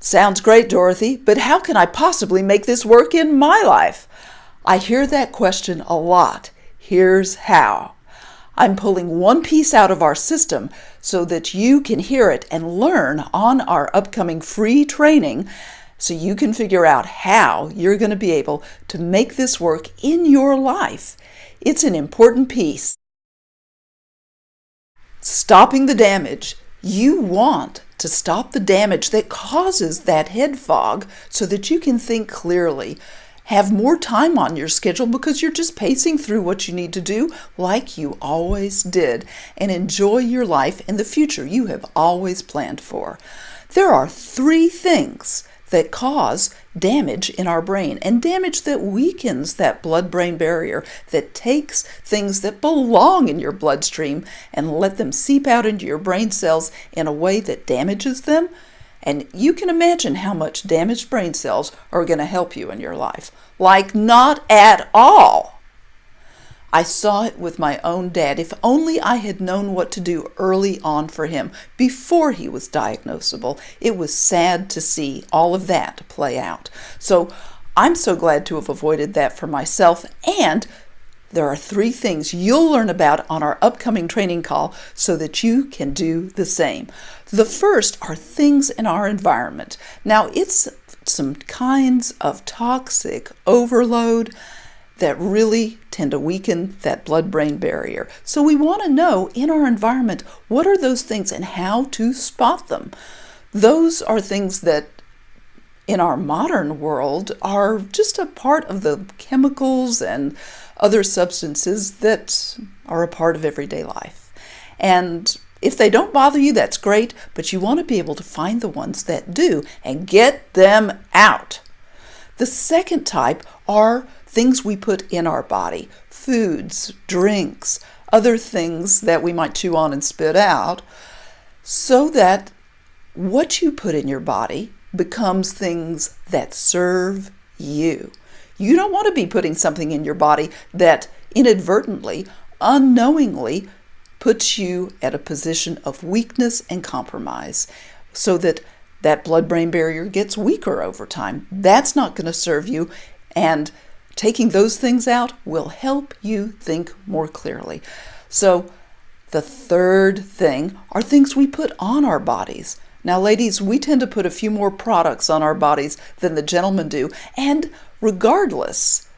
Sounds great, Dorothy, but how can I possibly make this work in my life? I hear that question a lot. Here's how. I'm pulling one piece out of our system so that you can hear it and learn on our upcoming free training so you can figure out how you're going to be able to make this work in your life. It's an important piece. Stopping the damage. You want to stop the damage that causes that head fog so that you can think clearly. Have more time on your schedule because you're just pacing through what you need to do like you always did, and enjoy your life and the future you have always planned for. There are 3 things that cause damage in our brain, and damage that weakens that blood-brain barrier, that takes things that belong in your bloodstream and let them seep out into your brain cells in a way that damages them. And you can imagine how much damaged brain cells are going to help you in your life. Like, not at all. I saw it with my own dad. If only I had known what to do early on for him, before he was diagnosable. It was sad to see all of that play out. So I'm so glad to have avoided that for myself. And there are 3 things you'll learn about on our upcoming training call so that you can do the same. The first are things in our environment. Now, it's some kinds of toxic overload that really tend to weaken that blood-brain barrier. So we want to know in our environment, what are those things and how to spot them. Those are things that in our modern world are just a part of the chemicals and other substances that are a part of everyday life. And if they don't bother you, that's great, but you want to be able to find the ones that do and get them out. The second type are things we put in our body, foods, drinks, other things that we might chew on and spit out, so that what you put in your body becomes things that serve you. You don't want to be putting something in your body that inadvertently, unknowingly puts you at a position of weakness and compromise, so that that blood-brain barrier gets weaker over time. That's not going to serve you, and taking those things out will help you think more clearly. So the third thing are things we put on our bodies. Now, ladies, we tend to put a few more products on our bodies than the gentlemen do, and regardless,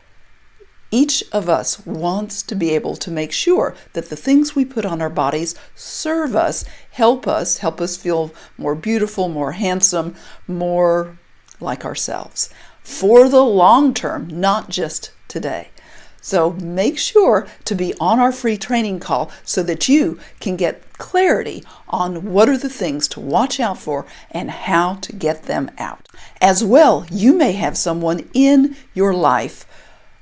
each of us wants to be able to make sure that the things we put on our bodies serve us, help us feel more beautiful, more handsome, more like ourselves for the long term, not just today. So make sure to be on our free training call so that you can get clarity on what are the things to watch out for and how to get them out. As well, you may have someone in your life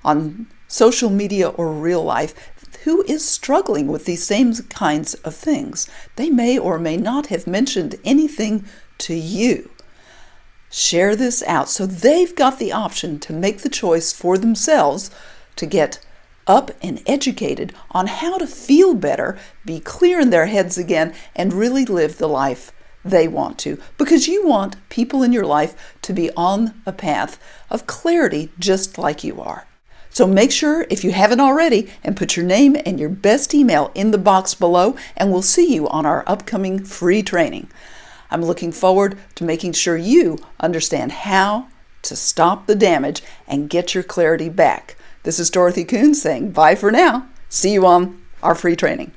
on social media or real life who is struggling with these same kinds of things. They may or may not have mentioned anything to you. Share this out so they've got the option to make the choice for themselves to get up and educated on how to feel better, be clear in their heads again, and really live the life they want to. Because you want people in your life to be on a path of clarity just like you are. So make sure, if you haven't already, and put your name and your best email in the box below, and we'll see you on our upcoming free training. I'm looking forward to making sure you understand how to stop the damage and get your clarity back. This is Dorothy Kuhn saying bye for now. See you on our free training.